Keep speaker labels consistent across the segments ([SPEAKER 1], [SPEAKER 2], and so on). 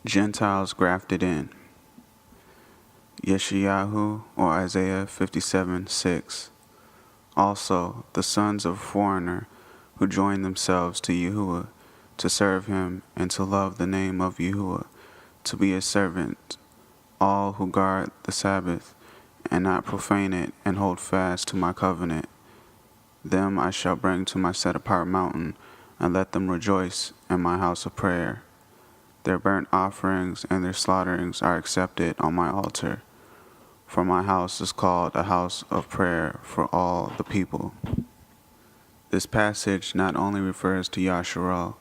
[SPEAKER 1] Gentiles Grafted In. Yeshayahu, or Isaiah 57:6. Also, the sons of a foreigner who join themselves to Yahuwah, to serve him and to love the name of Yahuwah, to be his servant, all who guard the Sabbath and not profane it and hold fast to my covenant. Them I shall bring to my set-apart mountain, and let them rejoice in my house of prayer. Their burnt offerings and their slaughterings are accepted on my altar, for my house is called a house of prayer for all the people. This passage not only refers to Yasharal,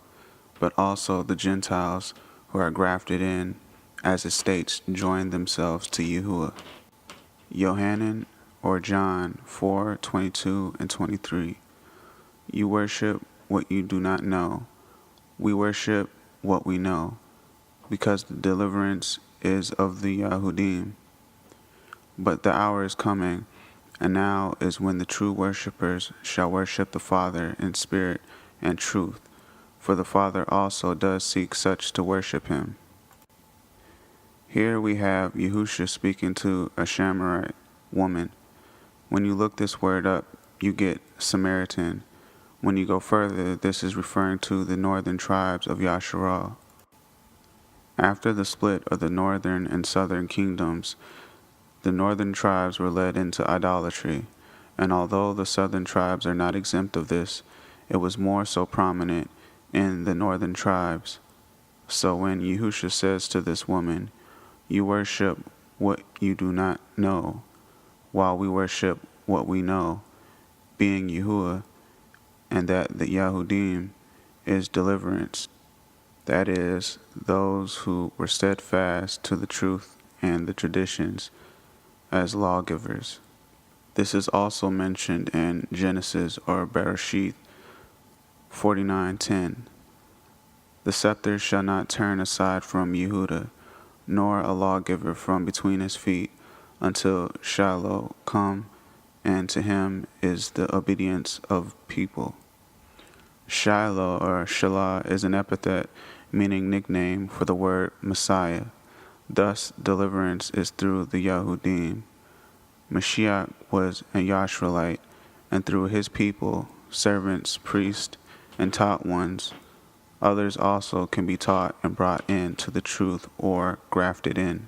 [SPEAKER 1] but also the Gentiles who are grafted in, as it states, join themselves to Yahuwah. Yohanan, or John 4:22 and 23. You worship what you do not know. We worship what we know, because the deliverance is of the Yahudim. But the hour is coming, and now is when the true worshippers shall worship the Father in spirit and truth, for the Father also does seek such to worship him. Here we have Yahusha speaking to a Shamarite woman. When you look this word up, you get Samaritan. When you go further, this is referring to the northern tribes of Yasharal. After the split of the northern and southern kingdoms, the northern tribes were led into idolatry, and although the southern tribes are not exempt of this, it was more so prominent in the northern tribes. So when Yahusha says to this woman, you worship what you do not know, while we worship what we know, being Yahuwah, and that the Yahudim is deliverance, that is, those who were steadfast to the truth and the traditions as lawgivers. This is also mentioned in Genesis or Bereshith 49:10. The scepter shall not turn aside from Yehuda, nor a lawgiver from between his feet, until Shiloh come, and to him is the obedience of people. Shiloh or Shalah is an epithet meaning nickname for the word Messiah. Thus, deliverance is through the Yahudim. Mashiach was a Yasharalite, and through his people, servants, priests, and taught ones, others also can be taught and brought into the truth or grafted in.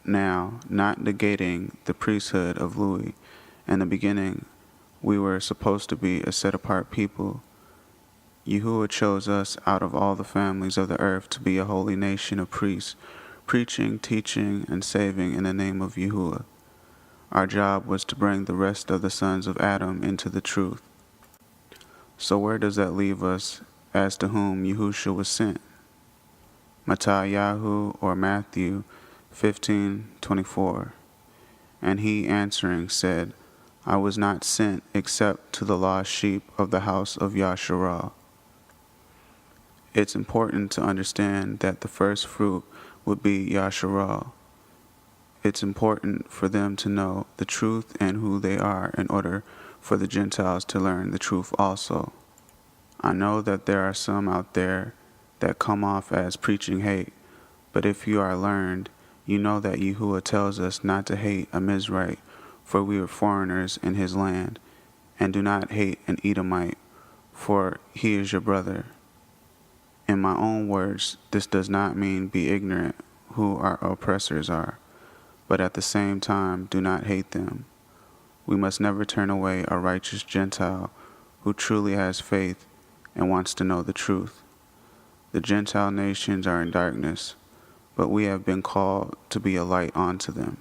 [SPEAKER 1] Now, not negating the priesthood of Louis, in the beginning, we were supposed to be a set-apart people. Yahuwah chose us out of all the families of the earth to be a holy nation of priests, preaching, teaching, and saving in the name of Yahuwah. Our job was to bring the rest of the sons of Adam into the truth. So where does that leave us as to whom Yahusha was sent? Mattatyahu or Matthew 15:24. And he answering said, I was not sent except to the lost sheep of the house of Yasharal. It's important to understand that the first fruit would be Yasharal. It's important for them to know the truth and who they are in order for the Gentiles to learn the truth also. I know that there are some out there that come off as preaching hate, but if you are learned, you know that Yahuwah tells us not to hate a Mizrite, for we are foreigners in his land, and do not hate an Edomite, for he is your brother. In my own words, this does not mean be ignorant who our oppressors are, but at the same time do not hate them. We must never turn away a righteous Gentile who truly has faith and wants to know the truth. The Gentile nations are in darkness, but we have been called to be a light unto them.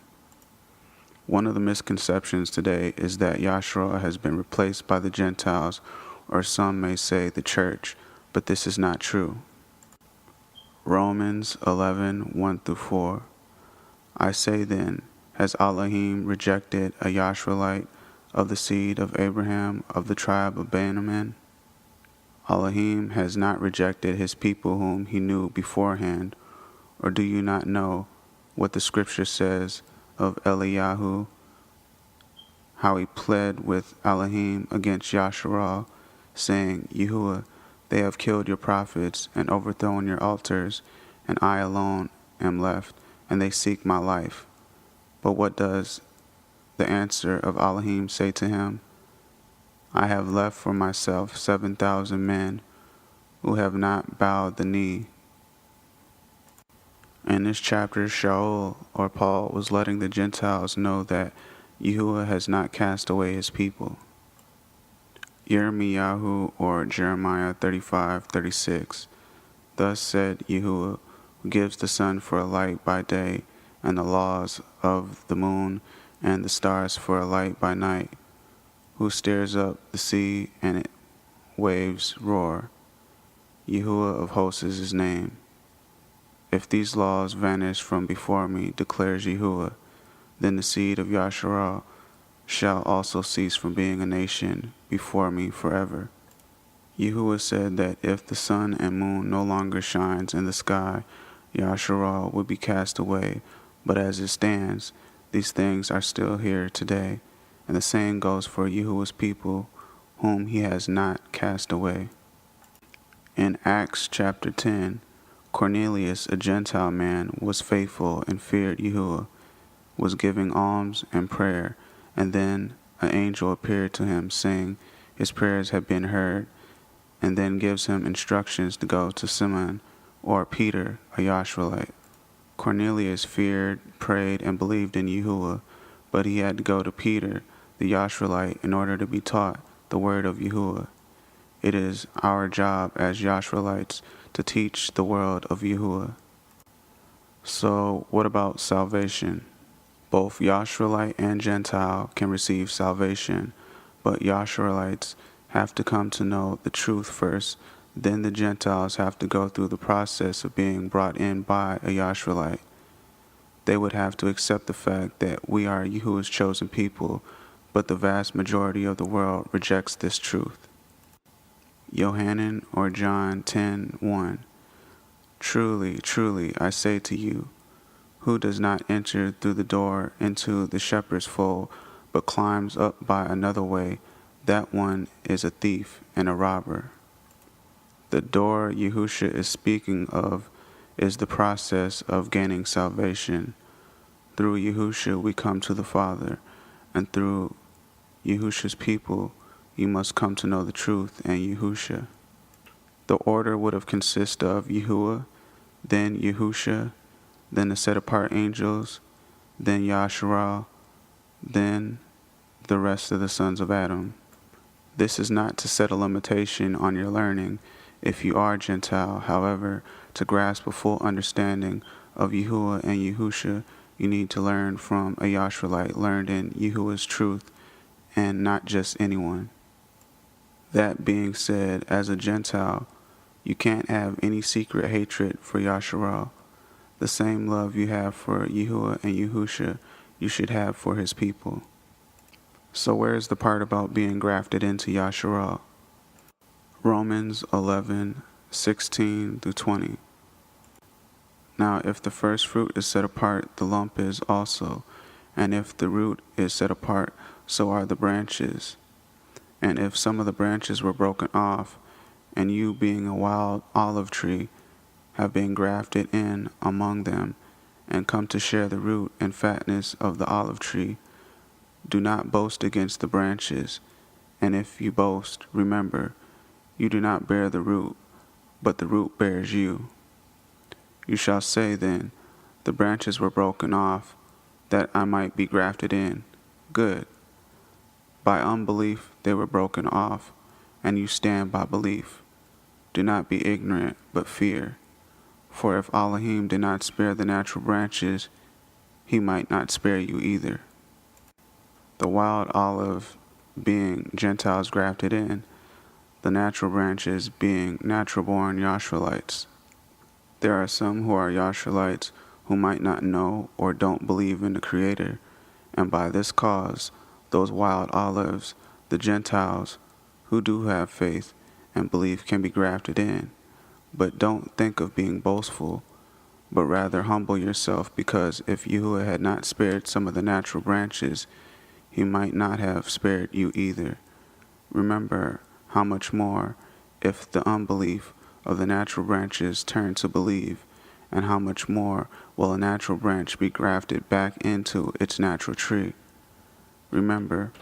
[SPEAKER 1] One of the misconceptions today is that Yasharal has been replaced by the Gentiles, or some may say the church, but this is not true. Romans 11:1-4. I say then, has Elohim rejected a Yasharalite of the seed of Abraham of the tribe of Benjamin? Elohim has not rejected his people whom he knew beforehand. Or do you not know what the scripture says of Eliyahu, how he pled with Elohim against Yasharal, saying, Yahuwah, they have killed your prophets and overthrown your altars, and I alone am left, and they seek my life. But what does the answer of Elohim say to him? I have left for myself 7,000 men who have not bowed the knee. In this chapter, Shaul, or Paul, was letting the Gentiles know that Yahuwah has not cast away his people. Yirmiyahu, or Jeremiah 35:36. Thus said Yahuwah, who gives the sun for a light by day, and the laws of the moon and the stars for a light by night, who stirs up the sea and its waves roar. Yahuwah of hosts is his name. If these laws vanish from before me, declares Yahuwah, then the seed of Yasharal shall also cease from being a nation before me forever. Yahuwah said that if the sun and moon no longer shines in the sky, Yasharal would be cast away. But as it stands, these things are still here today, and the same goes for Yahuwah's people, whom he has not cast away. In Acts chapter 10, Cornelius, a Gentile man, was faithful and feared Yahuwah, was giving alms and prayer, and then an angel appeared to him, saying his prayers had been heard, and then gives him instructions to go to Simon, or Peter, a Yasharalite. Cornelius feared, prayed, and believed in Yahuwah, but he had to go to Peter, the Yasharalite, in order to be taught the word of Yahuwah. It is our job as Yasharalites to teach the world of Yahuwah. So, what about salvation? Both Yasharalite and Gentile can receive salvation, but Yasharalites have to come to know the truth first. Then the Gentiles have to go through the process of being brought in by a Yasharalite. They would have to accept the fact that we are Yahuwah's chosen people, but the vast majority of the world rejects this truth. Yohanan, or John 10:1. Truly, truly, I say to you, who does not enter through the door into the shepherd's fold, but climbs up by another way, that one is a thief and a robber. The door Yahusha is speaking of is the process of gaining salvation. Through Yahusha we come to the Father, and through Yahusha's people you must come to know the truth and Yahusha. The order would have consisted of Yahuwah, then Yahusha, then the set-apart angels, then Yasharal, then the rest of the sons of Adam. This is not to set a limitation on your learning if you are Gentile. However, to grasp a full understanding of Yahuwah and Yahusha, you need to learn from a Yasharalite learned in Yahuwah's truth, and not just anyone. That being said, as a Gentile, you can't have any secret hatred for Yasharal. The same love you have for Yahuwah and Yahusha, you should have for his people. So where's the part about being grafted into Yasharal? Romans 11:16-20. Now if the first fruit is set apart, the lump is also, and if the root is set apart, so are the branches. And if some of the branches were broken off, and you being a wild olive tree, have been grafted in among them, and come to share the root and fatness of the olive tree, do not boast against the branches. And if you boast, remember, you do not bear the root, but the root bears you. You shall say then, the branches were broken off, that I might be grafted in. Good. By unbelief they were broken off, and you stand by belief. Do not be ignorant, but fear. For if Elohim did not spare the natural branches, he might not spare you either. The wild olive being Gentiles grafted in, the natural branches being natural-born Yasharalites. There are some who are Yasharalites who might not know or don't believe in the Creator, and by this cause, those wild olives, the Gentiles, who do have faith and belief can be grafted in. But don't think of being boastful, but rather humble yourself, because if Yahuwah had not spared some of the natural branches, he might not have spared you either. Remember how much more if the unbelief of the natural branches turn to believe, and how much more will a natural branch be grafted back into its natural tree? Remember,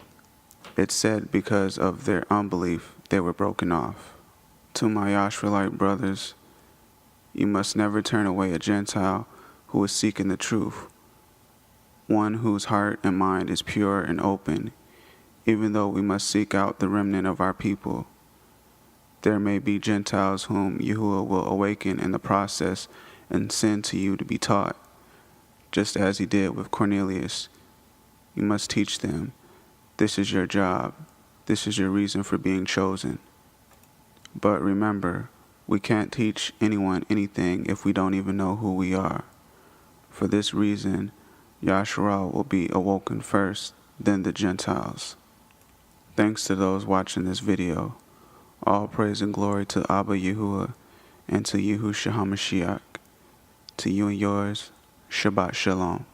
[SPEAKER 1] it said because of their unbelief they were broken off. To my Yasharalite brothers, you must never turn away a Gentile who is seeking the truth, one whose heart and mind is pure and open, even though we must seek out the remnant of our people. There may be Gentiles whom Yahuwah will awaken in the process and send to you to be taught, just as he did with Cornelius. You must teach them. This is your job. This is your reason for being chosen. But remember, we can't teach anyone anything if we don't even know who we are. For this reason, Yasharal will be awoken first, then the Gentiles. Thanks to those watching this video. All praise and glory to Abba Yahuwah and to Yahushua HaMashiach. To you and yours, Shabbat Shalom.